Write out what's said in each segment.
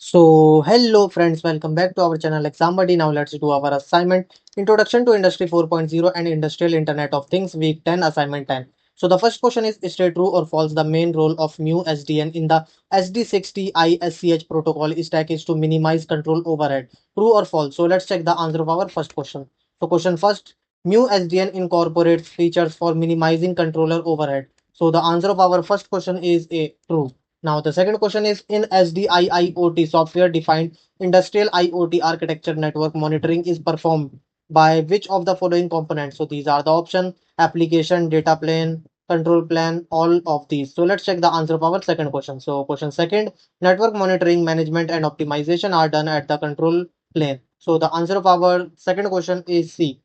Hello friends, welcome back to our channel Exam Buddy. Now let's do our assignment Introduction to Industry 4.0 and Industrial Internet of Things Week 10 Assignment 10. So the first question is state true or false the main role of mu SDN in the SD60 ISCH protocol stack is to minimize control overhead. True or false? So let's check the answer of our first question. So question first, mu SDN incorporates features for minimizing controller overhead. So the answer of our first question is a true. Now, the second question is in SDI IoT software defined industrial IoT architecture network monitoring is performed by which of the following components? So, these are the option application, data plane, control plane, all of these. So, let's check the answer of our second question. So, question second network monitoring, management, and optimization are done at the control plane. So, the answer of our second question is C.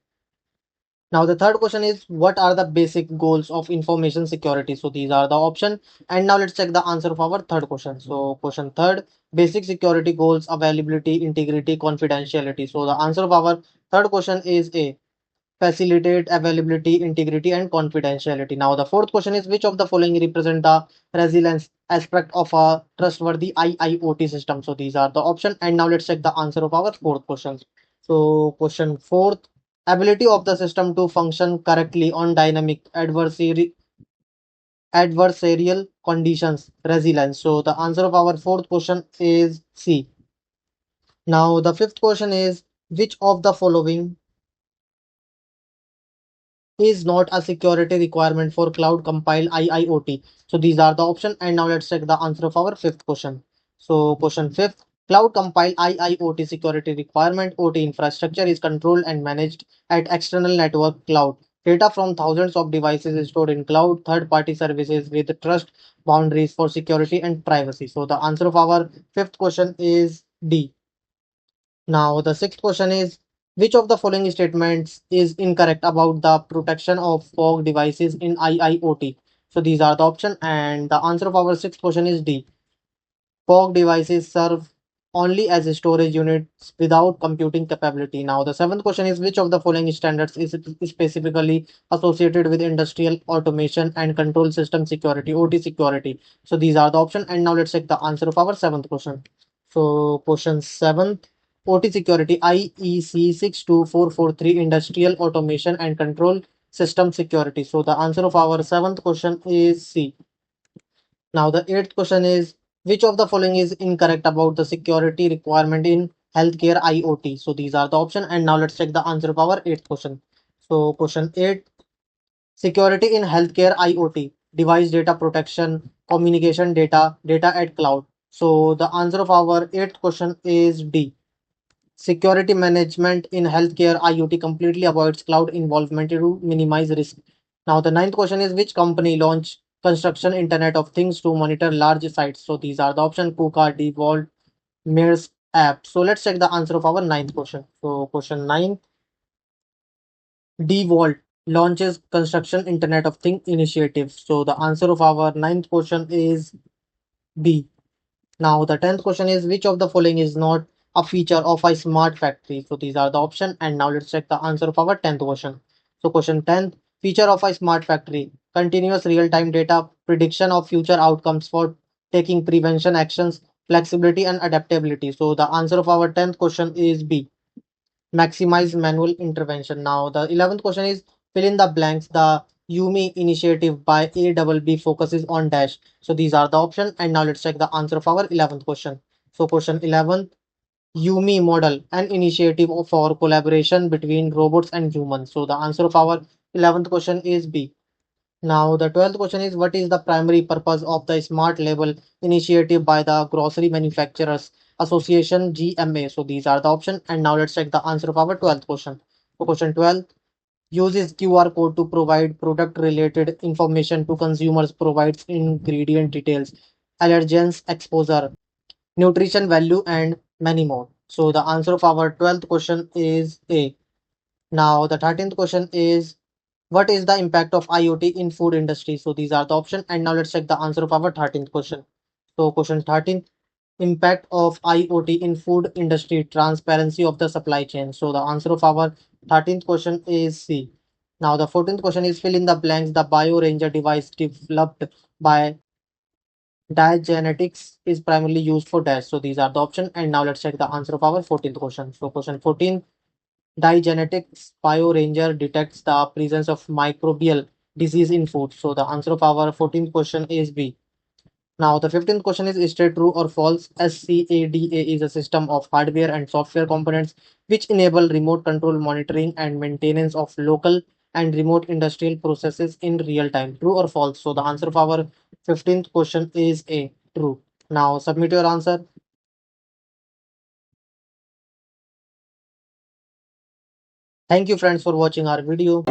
Now the third question is what are the basic goals of information security? So these are the option and now let's check the answer of our third question. So question third basic security goals availability integrity confidentiality. So the answer of our third question is A facilitate availability integrity and confidentiality. Now the fourth question is which of the following represent the resilience aspect of a trustworthy IIoT system? So these are the option and now let's check the answer of our fourth question. So question fourth ability of the system to function correctly on dynamic adversarial conditions resilience. So the answer of our fourth question is C. Now the fifth question is which of the following is not a security requirement for cloud compiled IIoT. So these are the option and now let's check the answer of our fifth question. So question fifth, cloud compiled IIoT security requirement OT infrastructure is controlled and managed at external network cloud. Data from thousands of devices is stored in cloud, third-party services with trust boundaries for security and privacy. So the answer of our fifth question is D. Now, the sixth question is which of the following statements is incorrect about the protection of fog devices in IIoT? So, these are the option, and the answer of our sixth question is D. Fog devices serve only as storage units without computing capability. Now, the seventh question is which of the following standards is specifically associated with industrial automation and control system security, OT security? So, these are the option, and now let's check the answer of our seventh question. So, question seventh. OT security IEC 62443 industrial automation and control system security. So the answer of our seventh question is C. Now the eighth question is which of the following is incorrect about the security requirement in healthcare IoT? So these are the option and now let's check the answer of our eighth question. So question 8 security in healthcare IoT device data protection communication data at cloud. So the answer of our eighth question is D. Security management in healthcare IoT completely avoids cloud involvement to minimize risk. Now, the ninth question is which company launched construction Internet of Things to monitor large sites? So, these are the option KUKA, Default, Mears app. So, let's check the answer of our ninth question. So, question 9 DeVault launches construction Internet of Things initiative. So, the answer of our ninth question is B. Now, the 10th question is which of the following is not a feature of a smart factory? So, these are the option. And now let's check the answer of our 10th question. So, question 10 feature of a smart factory continuous real time data, prediction of future outcomes for taking prevention actions, flexibility, and adaptability. So, the answer of our 10th question is B maximize manual intervention. Now, the 11th question is fill in the blanks. The Yumi initiative by ABB focuses on dash. So these are the options. And now let's check the answer of our 11th question. So question 11, Yumi model, an initiative for collaboration between robots and humans. So the answer of our 11th question is B. Now, the 12th question is what is the primary purpose of the Smart Label initiative by the Grocery Manufacturers Association GMA? So, these are the options. And now, let's check the answer of our 12th question. So, question 12 uses QR code to provide product related information to consumers, provides ingredient details, allergens exposure, nutrition value, and many more. So, the answer of our 12th question is A. Now, the 13th question is what is the impact of IoT in food industry? So these are the options. And now let's check the answer of our 13th question. So question 13, impact of IoT in food industry, transparency of the supply chain. So the answer of our 13th question is C. Now the 14th question is fill in the blanks. The Bio Ranger device developed by Digenetics is primarily used for dash. So these are the option. And now let's check the answer of our 14th question. So question 14, Digenetics BioRanger detects the presence of microbial disease in food. So the answer of our 14th question is B. Now the 15th question is straight true or false. SCADA is a system of hardware and software components which enable remote control monitoring and maintenance of local and remote industrial processes in real time. True or false? So the answer of our 15th question is A. True. Now submit your answer. Thank you friends for watching our video.